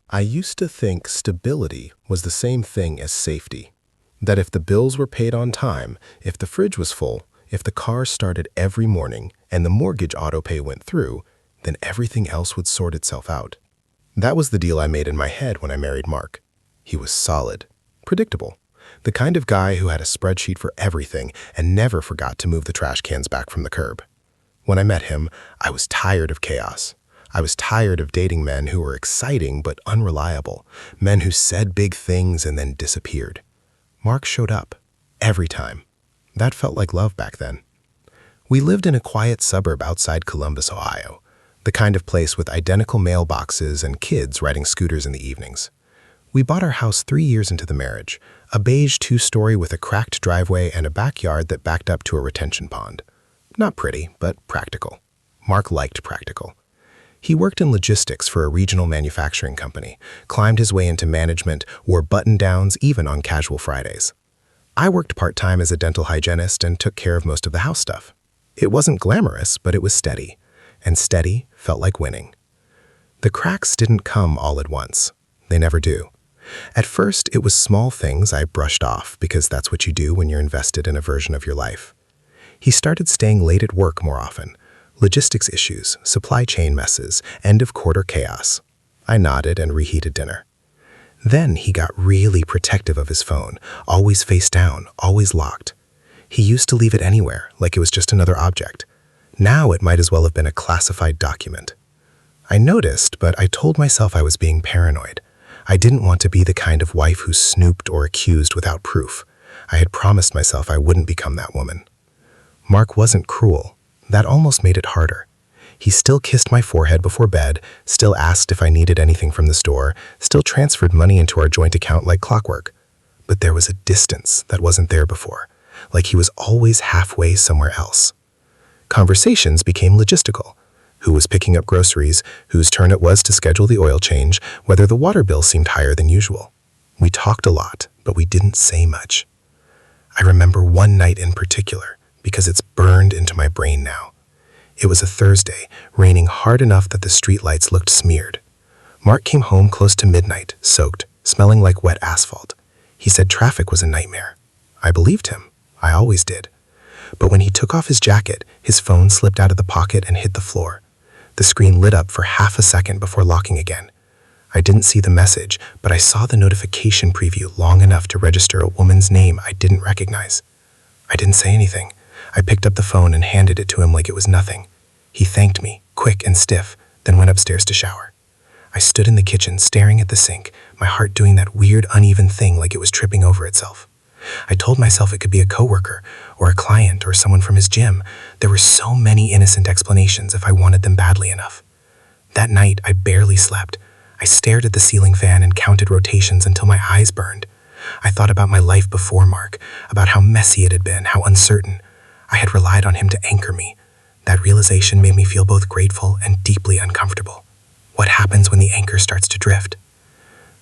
I used to think stability was the same thing as safety. That if the bills were paid on time, if the fridge was full, if the car started every morning, and the mortgage autopay went through, then everything else would sort itself out. That was the deal I made in my head when I married Mark. He was solid, predictable, the kind of guy who had a spreadsheet for everything and never forgot to move the trash cans back from the curb. When I met him, I was tired of chaos. I was tired of dating men who were exciting but unreliable, men who said big things and then disappeared. Mark showed up, every time. That felt like love back then. We lived in a quiet suburb outside Columbus, Ohio, the kind of place with identical mailboxes and kids riding scooters in the evenings. We bought our house 3 years into the marriage, a beige 2-story with a cracked driveway and a backyard that backed up to a retention pond. Not pretty, but practical. Mark liked practical. He worked in logistics for a regional manufacturing company, climbed his way into management, wore button-downs even on casual Fridays. I worked part-time as a dental hygienist and took care of most of the house stuff. It wasn't glamorous, but it was steady, and steady felt like winning. The cracks didn't come all at once. They never do. At first, it was small things I brushed off because that's what you do when you're invested in a version of your life. He started staying late at work more often. Logistics issues, supply chain messes, end-of-quarter chaos. I nodded and reheated dinner. Then he got really protective of his phone, always face down, always locked. He used to leave it anywhere, like it was just another object. Now it might as well have been a classified document. I noticed, but I told myself I was being paranoid. I didn't want to be the kind of wife who snooped or accused without proof. I had promised myself I wouldn't become that woman. Mark wasn't cruel. That almost made it harder. He still kissed my forehead before bed, still asked if I needed anything from the store, still transferred money into our joint account like clockwork. But there was a distance that wasn't there before, like he was always halfway somewhere else. Conversations became logistical. Who was picking up groceries, whose turn it was to schedule the oil change, whether the water bill seemed higher than usual. We talked a lot, but we didn't say much. I remember one night in particular, because it's burned into my brain now. It was a Thursday, raining hard enough that the streetlights looked smeared. Mark came home close to midnight, soaked, smelling like wet asphalt. He said traffic was a nightmare. I believed him. I always did. But when he took off his jacket, his phone slipped out of the pocket and hit the floor. The screen lit up for half a second before locking again. I didn't see the message, but I saw the notification preview long enough to register a woman's name I didn't recognize. I didn't say anything. I picked up the phone and handed it to him like it was nothing. He thanked me, quick and stiff, then went upstairs to shower. I stood in the kitchen staring at the sink, my heart doing that weird uneven thing like it was tripping over itself. I told myself it could be a coworker, or a client, or someone from his gym. There were so many innocent explanations if I wanted them badly enough. That night, I barely slept. I stared at the ceiling fan and counted rotations until my eyes burned. I thought about my life before Mark, about how messy it had been, how uncertain. I had relied on him to anchor me. That realization made me feel both grateful and deeply uncomfortable. What happens when the anchor starts to drift?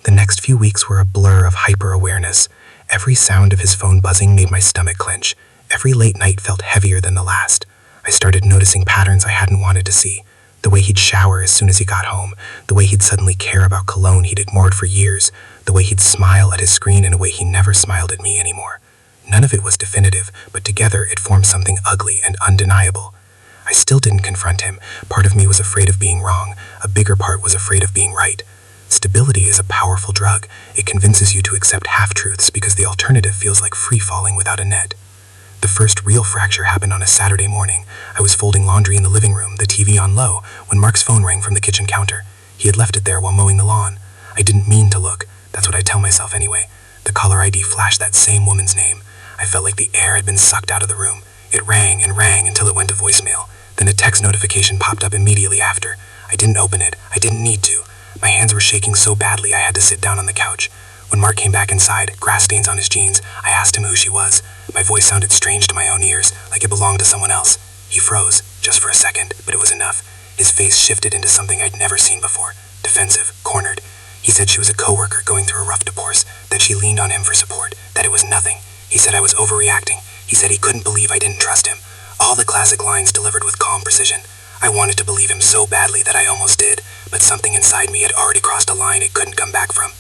The next few weeks were a blur of hyper-awareness. Every sound of his phone buzzing made my stomach clench. Every late night felt heavier than the last. I started noticing patterns I hadn't wanted to see. The way he'd shower as soon as he got home, the way he'd suddenly care about cologne he'd ignored for years, the way he'd smile at his screen in a way he never smiled at me anymore. None of it was definitive, but together it formed something ugly and undeniable. I still didn't confront him. Part of me was afraid of being wrong. A bigger part was afraid of being right. Stability is a powerful drug. It convinces you to accept half-truths because the alternative feels like free-falling without a net. The first real fracture happened on a Saturday morning. I was folding laundry in the living room, the TV on low, when Mark's phone rang from the kitchen counter. He had left it there while mowing the lawn. I didn't mean to look. That's what I tell myself anyway. The caller ID flashed that same woman's name. I felt like the air had been sucked out of the room. It rang and rang until it went to voicemail. Then a text notification popped up immediately after. I didn't open it. I didn't need to. My hands were shaking so badly I had to sit down on the couch. When Mark came back inside, grass stains on his jeans, I asked him who she was. My voice sounded strange to my own ears, like it belonged to someone else. He froze, just for a second, but it was enough. His face shifted into something I'd never seen before. Defensive, cornered. He said she was a coworker going through a rough divorce, that she leaned on him for support, that it was nothing. He said I was overreacting. He said he couldn't believe I didn't trust him. All the classic lines delivered with calm precision. I wanted to believe him so badly that I almost did, but something inside me had already crossed a line it couldn't come back from.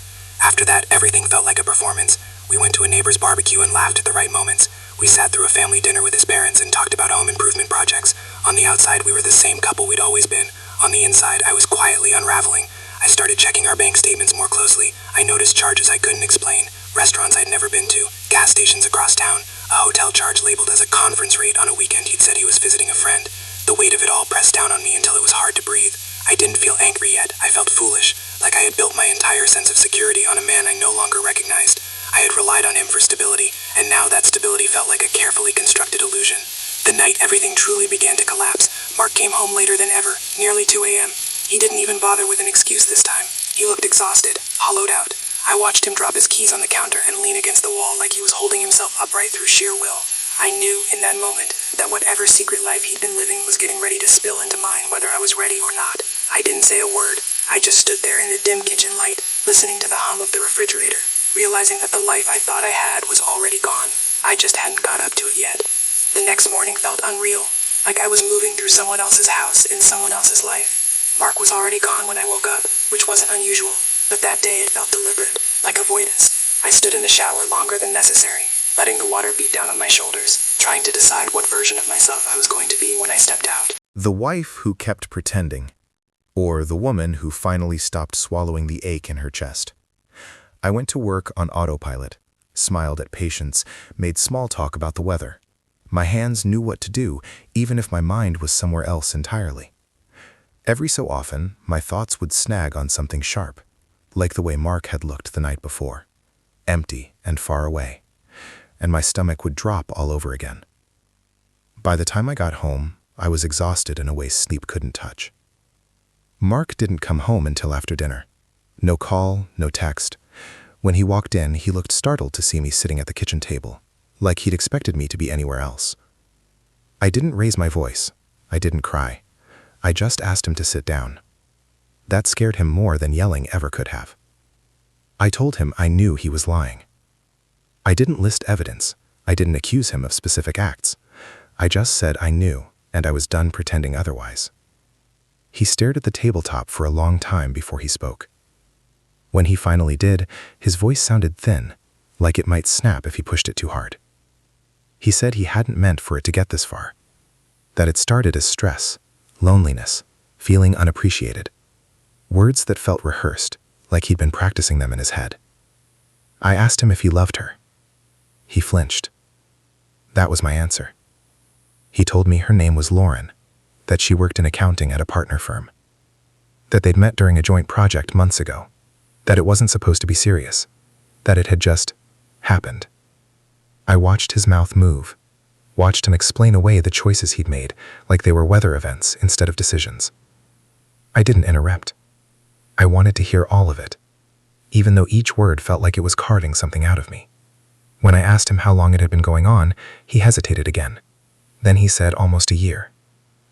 After that, everything felt like a performance. We went to a neighbor's barbecue and laughed at the right moments. We sat through a family dinner with his parents and talked about home improvement projects. On the outside, we were the same couple we'd always been. On the inside, I was quietly unraveling. I started checking our bank statements more closely. I noticed charges I couldn't explain, restaurants I'd never been to, gas stations across town, a hotel charge labeled as a conference rate on a weekend he'd said he was visiting a friend. The weight of it all pressed down on me until it was hard to breathe. I didn't feel angry yet. I felt foolish, like I had built my entire sense of security on a man I no longer recognized. I had relied on him for stability, and now that stability felt like a carefully constructed illusion. The night everything truly began to collapse, Mark came home later than ever, nearly 2 a.m. He didn't even bother with an excuse this time. He looked exhausted, hollowed out. I watched him drop his keys on the counter and lean against the wall like he was holding himself upright through sheer will. I knew, in that moment, that whatever secret life he'd been living was getting ready to spill into mine, whether I was ready or not. I didn't say a word. I just stood there in the dim kitchen light, listening to the hum of the refrigerator, realizing that the life I thought I had was already gone. I just hadn't got up to it yet. The next morning felt unreal, like I was moving through someone else's house in someone else's life. Mark was already gone when I woke up, which wasn't unusual, but that day it felt deliberate, like avoidance. I stood in the shower longer than necessary, letting the water beat down on my shoulders, trying to decide what version of myself I was going to be when I stepped out. The wife who kept pretending, or the woman who finally stopped swallowing the ache in her chest. I went to work on autopilot, smiled at patients, made small talk about the weather. My hands knew what to do, even if my mind was somewhere else entirely. Every so often, my thoughts would snag on something sharp, like the way Mark had looked the night before, empty and far away, and my stomach would drop all over again. By the time I got home, I was exhausted in a way sleep couldn't touch. Mark didn't come home until after dinner. No call, no text. When he walked in, he looked startled to see me sitting at the kitchen table, like he'd expected me to be anywhere else. I didn't raise my voice. I didn't cry. I just asked him to sit down. That scared him more than yelling ever could have. I told him I knew he was lying. I didn't list evidence. I didn't accuse him of specific acts. I just said I knew, and I was done pretending otherwise. He stared at the tabletop for a long time before he spoke. When he finally did, his voice sounded thin, like it might snap if he pushed it too hard. He said he hadn't meant for it to get this far, that it started as stress, loneliness, feeling unappreciated, words that felt rehearsed, like he'd been practicing them in his head. I asked him if he loved her. He flinched. That was my answer. He told me her name was Lauren, that she worked in accounting at a partner firm, that they'd met during a joint project months ago, that it wasn't supposed to be serious, that it had just happened. I watched his mouth move, watched him explain away the choices he'd made like they were weather events instead of decisions. I didn't interrupt. I wanted to hear all of it, even though each word felt like it was carving something out of me. When I asked him how long it had been going on, he hesitated again. Then he said almost a year.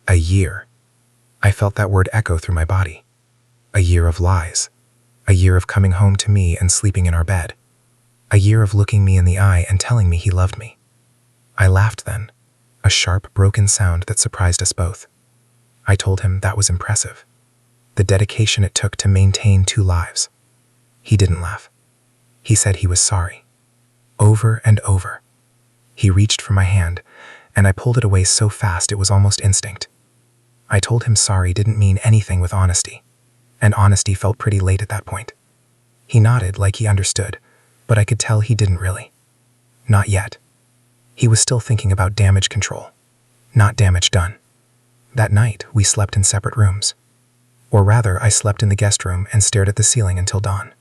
A year. I felt that word echo through my body. A year of lies. A year of coming home to me and sleeping in our bed. A year of looking me in the eye and telling me he loved me. I laughed then, a sharp, broken sound that surprised us both. I told him that was impressive. The dedication it took to maintain 2 lives. He didn't laugh. He said he was sorry. Over and over. He reached for my hand, and I pulled it away so fast it was almost instinct. I told him sorry didn't mean anything with honesty, and honesty felt pretty late at that point. He nodded like he understood, but I could tell he didn't really. Not yet. He was still thinking about damage control, not damage done. That night, we slept in separate rooms. Or rather, I slept in the guest room and stared at the ceiling until dawn.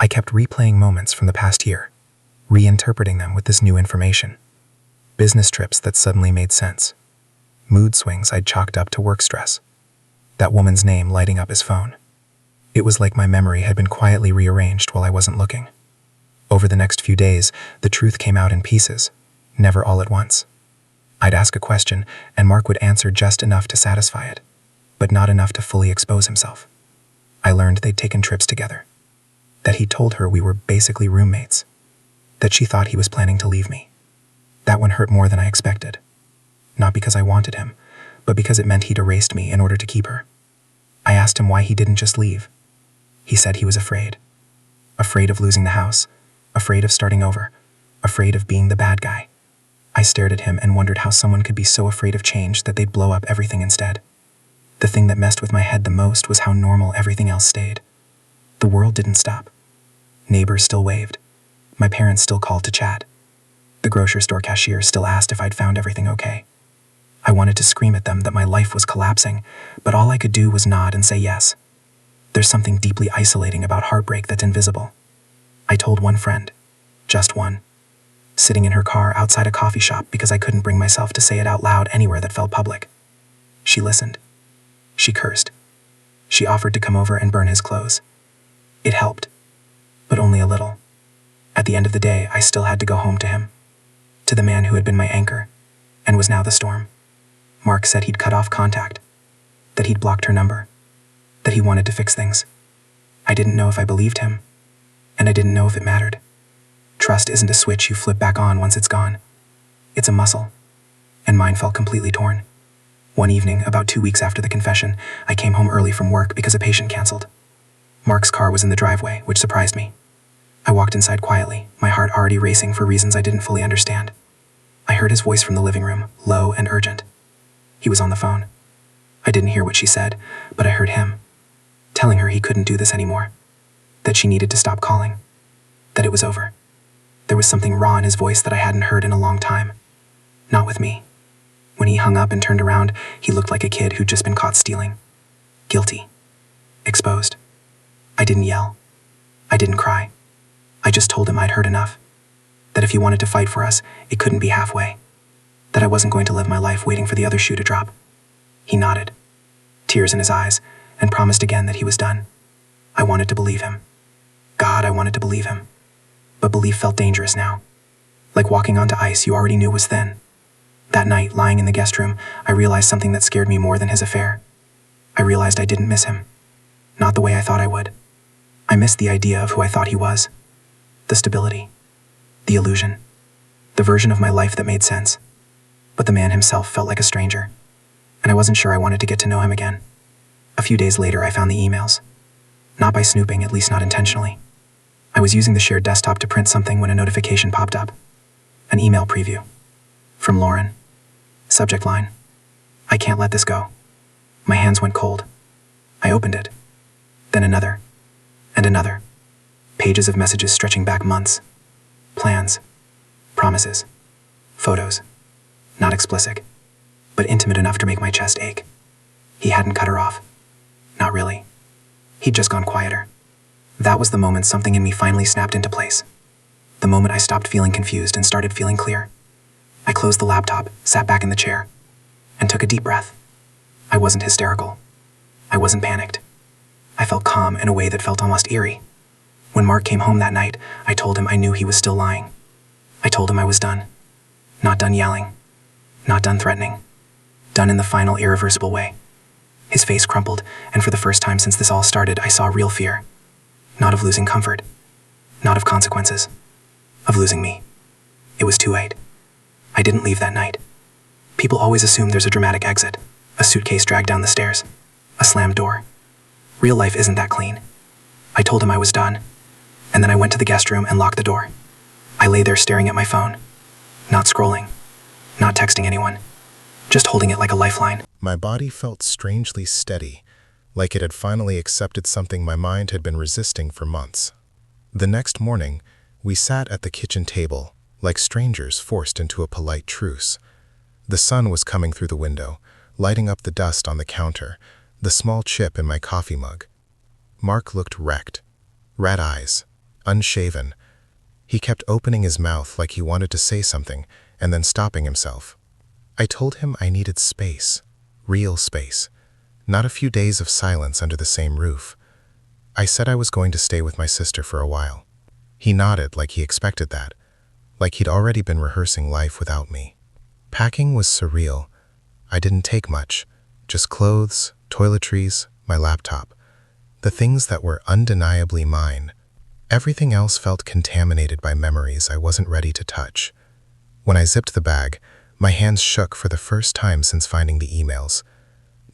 I kept replaying moments from the past year, reinterpreting them with this new information. Business trips that suddenly made sense. Mood swings I'd chalked up to work stress. That woman's name lighting up his phone. It was like my memory had been quietly rearranged while I wasn't looking. Over the next few days, the truth came out in pieces, never all at once. I'd ask a question, and Mark would answer just enough to satisfy it, but not enough to fully expose himself. I learned they'd taken trips together, that he'd told her we were basically roommates, that she thought he was planning to leave me. That one hurt more than I expected. Not because I wanted him, but because it meant he'd erased me in order to keep her. I asked him why he didn't just leave. He said he was afraid. Afraid of losing the house, afraid of starting over, afraid of being the bad guy. I stared at him and wondered how someone could be so afraid of change that they'd blow up everything instead. The thing that messed with my head the most was how normal everything else stayed. The world didn't stop. Neighbors still waved. My parents still called to chat. The grocery store cashier still asked if I'd found everything okay. I wanted to scream at them that my life was collapsing, but all I could do was nod and say yes. There's something deeply isolating about heartbreak that's invisible. I told one friend, just one, sitting in her car outside a coffee shop because I couldn't bring myself to say it out loud anywhere that felt public. She listened. She cursed. She offered to come over and burn his clothes. It helped, but only a little. At the end of the day, I still had to go home to him, to the man who had been my anchor and was now the storm. Mark said he'd cut off contact, that he'd blocked her number, that he wanted to fix things. I didn't know if I believed him, and I didn't know if it mattered. Trust isn't a switch you flip back on once it's gone. It's a muscle, and mine felt completely torn. One evening, about 2 weeks after the confession, I came home early from work because a patient canceled. Mark's car was in the driveway, which surprised me. I walked inside quietly, my heart already racing for reasons I didn't fully understand. I heard his voice from the living room, low and urgent. He was on the phone. I didn't hear what she said, but I heard him, telling her he couldn't do this anymore, that she needed to stop calling, that it was over. There was something raw in his voice that I hadn't heard in a long time. Not with me. When he hung up and turned around, he looked like a kid who'd just been caught stealing. Guilty. Exposed. I didn't yell. I didn't cry. I just told him I'd heard enough. That if he wanted to fight for us, it couldn't be halfway. That I wasn't going to live my life waiting for the other shoe to drop. He nodded, tears in his eyes, and promised again that he was done. I wanted to believe him. God, I wanted to believe him. But belief felt dangerous now. Like walking onto ice you already knew was thin. That night, lying in the guest room, I realized something that scared me more than his affair. I realized I didn't miss him. Not the way I thought I would. I missed the idea of who I thought he was. The stability. The illusion. The version of my life that made sense. But the man himself felt like a stranger, and I wasn't sure I wanted to get to know him again. A few days later, I found the emails. Not by snooping, at least not intentionally. I was using the shared desktop to print something when a notification popped up. An email preview. From Lauren. Subject line: I can't let this go. My hands went cold. I opened it. Then another. And another. Pages of messages stretching back months. Plans. Promises. Photos. Not explicit, but intimate enough to make my chest ache. He hadn't cut her off. Not really. He'd just gone quieter. That was the moment something in me finally snapped into place. The moment I stopped feeling confused and started feeling clear. I closed the laptop, sat back in the chair, and took a deep breath. I wasn't hysterical. I wasn't panicked. I felt calm in a way that felt almost eerie. When Mark came home that night, I told him I knew he was still lying. I told him I was done. Not done yelling. Not done threatening. Done in the final irreversible way. His face crumpled, and for the first time since this all started, I saw real fear. Not of losing comfort. Not of consequences. Of losing me. It was too late. I didn't leave that night. People always assume there's a dramatic exit. A suitcase dragged down the stairs. A slammed door. Real life isn't that clean. I told him I was done, and then I went to the guest room and locked the door. I lay there staring at my phone. Not scrolling. Not texting anyone. Just holding it like a lifeline. My body felt strangely steady, like it had finally accepted something my mind had been resisting for months. The next morning, we sat at the kitchen table, like strangers forced into a polite truce. The sun was coming through the window, lighting up the dust on the counter, the small chip in my coffee mug. Mark looked wrecked. Red eyes. Unshaven. He kept opening his mouth like he wanted to say something, and then stopping himself. I told him I needed space. Real space. Not a few days of silence under the same roof. I said I was going to stay with my sister for a while. He nodded like he expected that, like he'd already been rehearsing life without me. Packing was surreal. I didn't take much. Just clothes, toiletries, my laptop. The things that were undeniably mine. Everything else felt contaminated by memories I wasn't ready to touch. When I zipped the bag, My hands shook for the first time since finding the emails.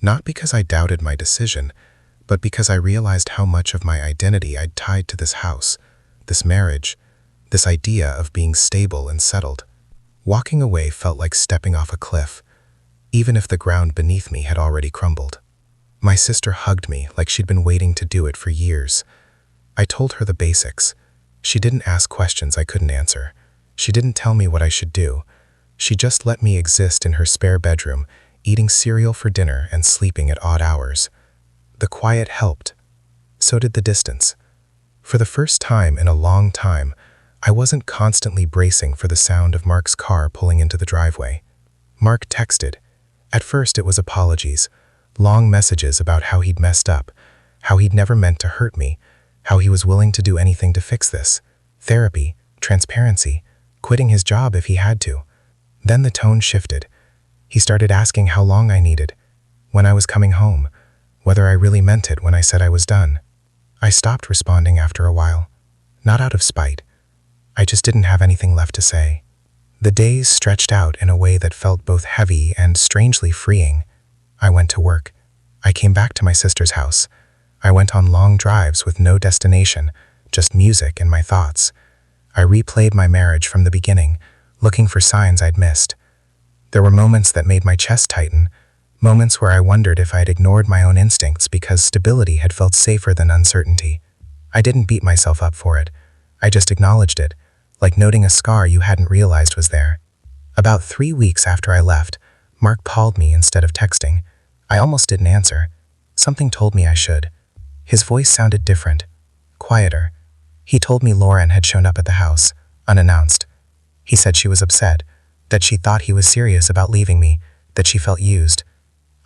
Not because I doubted my decision, but because I realized how much of my identity I'd tied to this house, this marriage, this idea of being stable and settled. Walking away felt like stepping off a cliff, even if the ground beneath me had already crumbled. My sister hugged me like she'd been waiting to do it for years. I told her the basics. She didn't ask questions I couldn't answer. She didn't tell me what I should do. She just let me exist in her spare bedroom, eating cereal for dinner and sleeping at odd hours. The quiet helped. So did the distance. For the first time in a long time, I wasn't constantly bracing for the sound of Mark's car pulling into the driveway. Mark texted. At first it was apologies, long messages about how he'd messed up, how he'd never meant to hurt me, how he was willing to do anything to fix this. Therapy, transparency, quitting his job if he had to. Then the tone shifted. He started asking how long I needed, when I was coming home, whether I really meant it when I said I was done. I stopped responding after a while. Not out of spite. I just didn't have anything left to say. The days stretched out in a way that felt both heavy and strangely freeing. I went to work. I came back to my sister's house. I went on long drives with no destination, just music and my thoughts. I replayed my marriage from the beginning, looking for signs I'd missed. There were moments that made my chest tighten, moments where I wondered if I'd ignored my own instincts because stability had felt safer than uncertainty. I didn't beat myself up for it. I just acknowledged it, like noting a scar you hadn't realized was there. About 3 weeks after I left, Mark called me instead of texting. I almost didn't answer. Something told me I should. His voice sounded different, quieter. He told me Lauren had shown up at the house, unannounced. He said she was upset, that she thought he was serious about leaving me, that she felt used.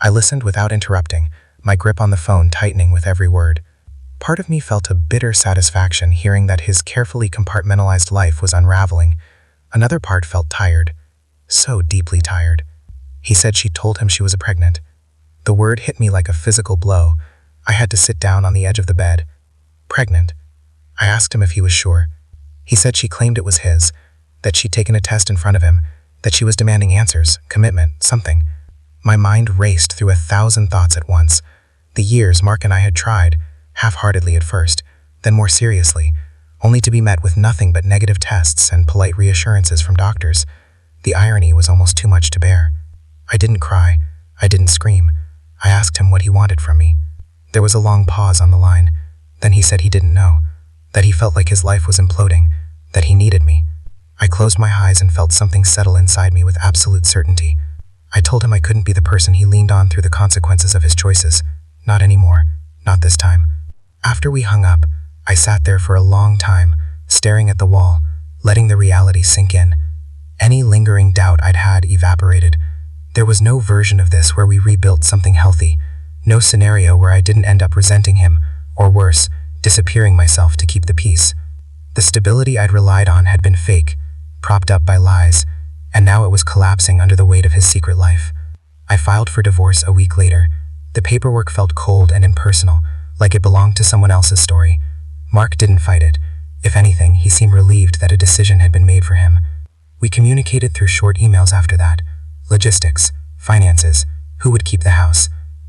I listened without interrupting, my grip on the phone tightening with every word. Part of me felt a bitter satisfaction hearing that his carefully compartmentalized life was unraveling. Another part felt tired, so deeply tired. He said she told him she was pregnant. The word hit me like a physical blow. I had to sit down on the edge of the bed. Pregnant. I asked him if he was sure. He said she claimed it was his, that she'd taken a test in front of him, that she was demanding answers, commitment, something. My mind raced through 1,000 thoughts at once. The years Mark and I had tried, half-heartedly at first, then more seriously, only to be met with nothing but negative tests and polite reassurances from doctors. The irony was almost too much to bear. I didn't cry. I didn't scream. I asked him what he wanted from me. There was a long pause on the line. Then he said he didn't know, that he felt like his life was imploding, that he needed me. I closed my eyes and felt something settle inside me with absolute certainty. I told him I couldn't be the person he leaned on through the consequences of his choices. Not anymore. Not this time. After we hung up, I sat there for a long time, staring at the wall, letting the reality sink in. Any lingering doubt I'd had evaporated. There was no version of this where we rebuilt something healthy. No scenario where I didn't end up resenting him, or worse, disappearing myself to keep the peace. The stability I'd relied on had been fake, propped up by lies, and now it was collapsing under the weight of his secret life. I filed for divorce a week later. The paperwork felt cold and impersonal, like it belonged to someone else's story. Mark didn't fight it. If anything, he seemed relieved that a decision had been made for him. We communicated through short emails after that. Logistics, finances, who would keep the house.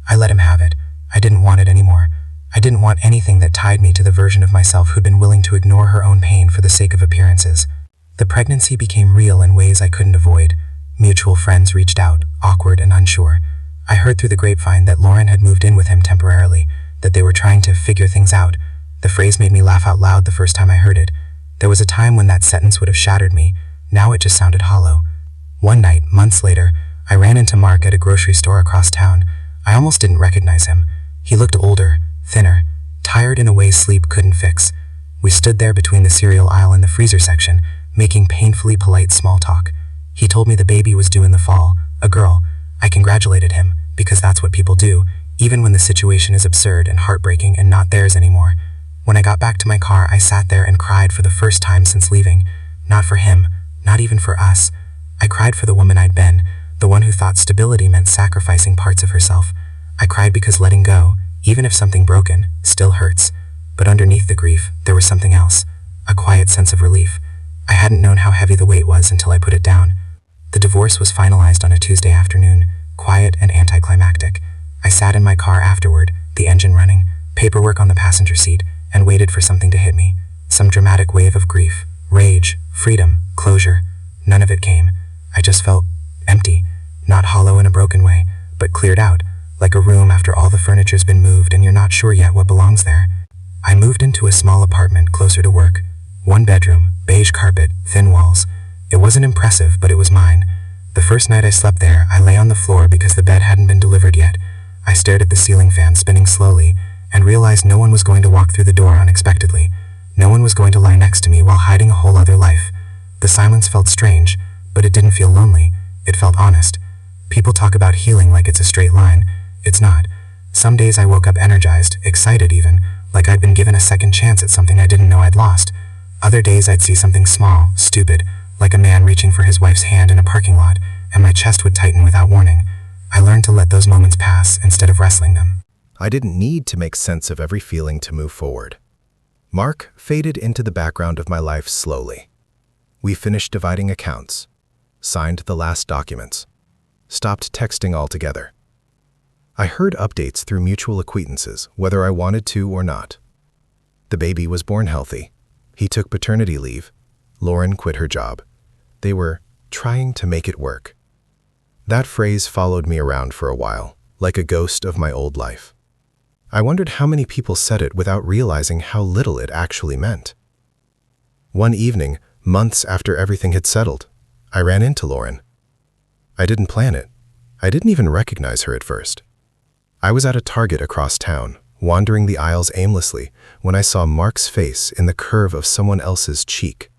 I let him have it. I didn't want it anymore. I didn't want anything that tied me to the version of myself who'd been willing to ignore her own pain for the sake of appearances. The pregnancy became real in ways I couldn't avoid. Mutual friends reached out, awkward and unsure. I heard through the grapevine that Lauren had moved in with him temporarily, that they were trying to figure things out. The phrase made me laugh out loud the first time I heard it. There was a time when that sentence would have shattered me. Now it just sounded hollow. One night, months later, I ran into Mark at a grocery store across town. I almost didn't recognize him. He looked older, thinner, tired in a way sleep couldn't fix. We stood there between the cereal aisle and the freezer section, making painfully polite small talk. He told me the baby was due in the fall, a girl. I congratulated him, because that's what people do, even when the situation is absurd and heartbreaking and not theirs anymore. When I got back to my car, I sat there and cried for the first time since leaving. Not for him, not even for us. I cried for the woman I'd been, the one who thought stability meant sacrificing parts of herself. I cried because letting go, even if something broken, still hurts. But underneath the grief, there was something else, a quiet sense of relief. I hadn't known how heavy the weight was until I put it down. The divorce was finalized on a Tuesday afternoon, quiet and anticlimactic. I sat in my car afterward, the engine running, paperwork on the passenger seat, and waited for something to hit me. Some dramatic wave of grief, rage, freedom, closure. None of it came. I just felt empty, not hollow in a broken way, but cleared out, like a room after all the furniture's been moved and you're not sure yet what belongs there. I moved into a small apartment closer to work. 1 bedroom, beige carpet, thin walls. It wasn't impressive, but it was mine. The first night I slept there, I lay on the floor because the bed hadn't been delivered yet. I stared at the ceiling fan spinning slowly and realized no one was going to walk through the door unexpectedly. No one was going to lie next to me while hiding a whole other life. The silence felt strange, but it didn't feel lonely. It felt honest. People talk about healing like it's a straight line. It's not. Some days I woke up energized, excited even, like I'd been given a second chance at something I didn't know I'd lost. Other days I'd see something small, stupid, like a man reaching for his wife's hand in a parking lot, and my chest would tighten without warning. I learned to let those moments pass instead of wrestling them. I didn't need to make sense of every feeling to move forward. Mark faded into the background of my life slowly. We finished dividing accounts, signed the last documents, stopped texting altogether. I heard updates through mutual acquaintances, whether I wanted to or not. The baby was born healthy. He took paternity leave. Lauren quit her job. They were trying to make it work. That phrase followed me around for a while, like a ghost of my old life. I wondered how many people said it without realizing how little it actually meant. One evening, months after everything had settled, I ran into Lauren. I didn't plan it. I didn't even recognize her at first. I was at a Target across town, wandering the aisles aimlessly, when I saw Mark's face in the curve of someone else's cheek.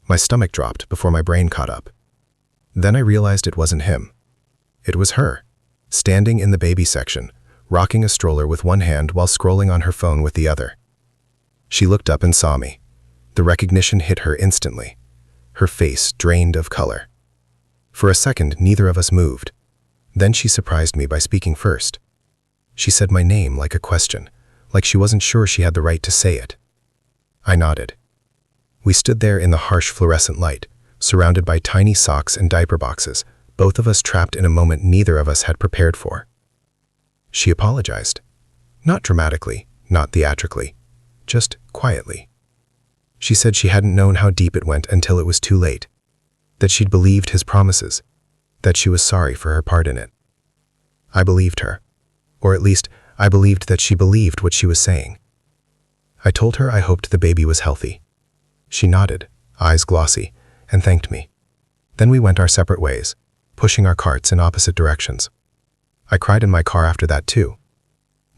My stomach dropped before my brain caught up. Then I realized it wasn't him. It was her, standing in the baby section, rocking a stroller with one hand while scrolling on her phone with the other. She looked up and saw me. The recognition hit her instantly. Her face drained of color. For a second, neither of us moved. Then she surprised me by speaking first. She said my name like a question, like she wasn't sure she had the right to say it. I nodded. We stood there in the harsh fluorescent light, surrounded by tiny socks and diaper boxes, both of us trapped in a moment neither of us had prepared for. She apologized. Not dramatically, not theatrically, just quietly. She said she hadn't known how deep it went until it was too late, that she'd believed his promises, that she was sorry for her part in it. I believed her, or at least I believed that she believed what she was saying. I told her I hoped the baby was healthy. She nodded, eyes glossy, and thanked me. Then we went our separate ways, pushing our carts in opposite directions. I cried in my car after that too.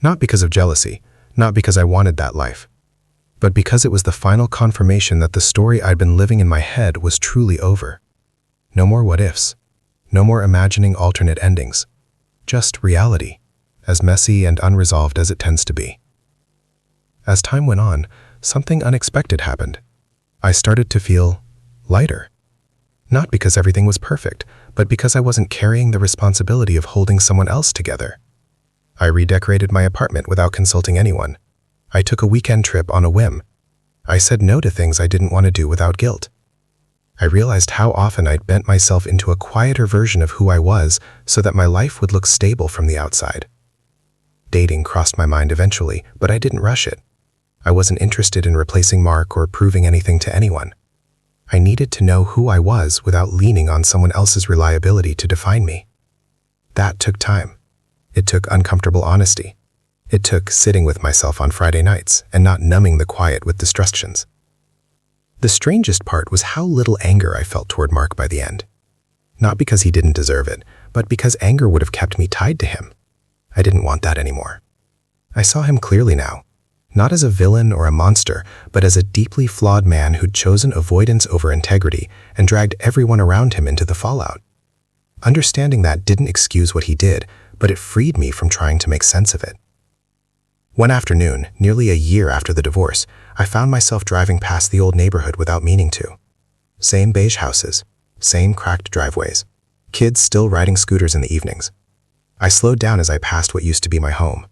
Not because of jealousy, not because I wanted that life, but because it was the final confirmation that the story I'd been living in my head was truly over. No more what-ifs, no more imagining alternate endings, just reality, as messy and unresolved as it tends to be. As time went on, something unexpected happened. I started to feel lighter. Not because everything was perfect, but because I wasn't carrying the responsibility of holding someone else together. I redecorated my apartment without consulting anyone. I took a weekend trip on a whim. I said no to things I didn't want to do without guilt. I realized how often I'd bent myself into a quieter version of who I was so that my life would look stable from the outside. Dating crossed my mind eventually, but I didn't rush it. I wasn't interested in replacing Mark or proving anything to anyone. I needed to know who I was without leaning on someone else's reliability to define me. That took time. It took uncomfortable honesty. It took sitting with myself on Friday nights and not numbing the quiet with distractions. The strangest part was how little anger I felt toward Mark by the end. Not because he didn't deserve it, but because anger would have kept me tied to him. I didn't want that anymore. I saw him clearly now. Not as a villain or a monster, but as a deeply flawed man who'd chosen avoidance over integrity and dragged everyone around him into the fallout. Understanding that didn't excuse what he did, but it freed me from trying to make sense of it. One afternoon, nearly a year after the divorce, I found myself driving past the old neighborhood without meaning to. Same beige houses, same cracked driveways, kids still riding scooters in the evenings. I slowed down as I passed what used to be my home.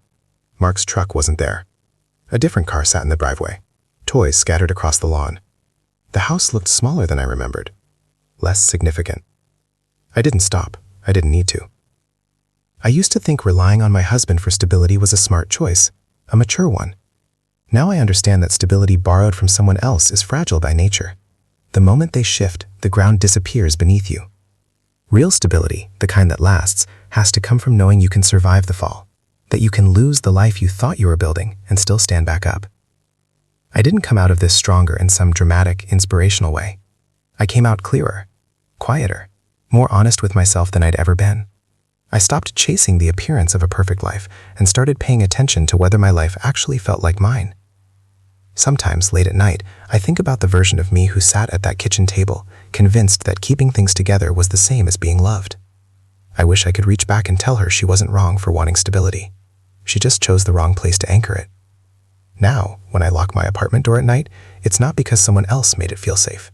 Mark's truck wasn't there. A different car sat in the driveway, toys scattered across the lawn. The house looked smaller than I remembered, less significant. I didn't stop. I didn't need to. I used to think relying on my husband for stability was a smart choice, a mature one. Now I understand that stability borrowed from someone else is fragile by nature. The moment they shift, the ground disappears beneath you. Real stability, the kind that lasts, has to come from knowing you can survive the fall, that you can lose the life you thought you were building and still stand back up. I didn't come out of this stronger in some dramatic, inspirational way. I came out clearer, quieter, more honest with myself than I'd ever been. I stopped chasing the appearance of a perfect life and started paying attention to whether my life actually felt like mine. Sometimes, late at night, I think about the version of me who sat at that kitchen table, convinced that keeping things together was the same as being loved. I wish I could reach back and tell her she wasn't wrong for wanting stability. She just chose the wrong place to anchor it. Now, when I lock my apartment door at night, it's not because someone else made it feel safe.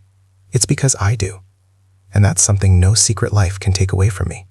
It's because I do. And that's something no secret life can take away from me.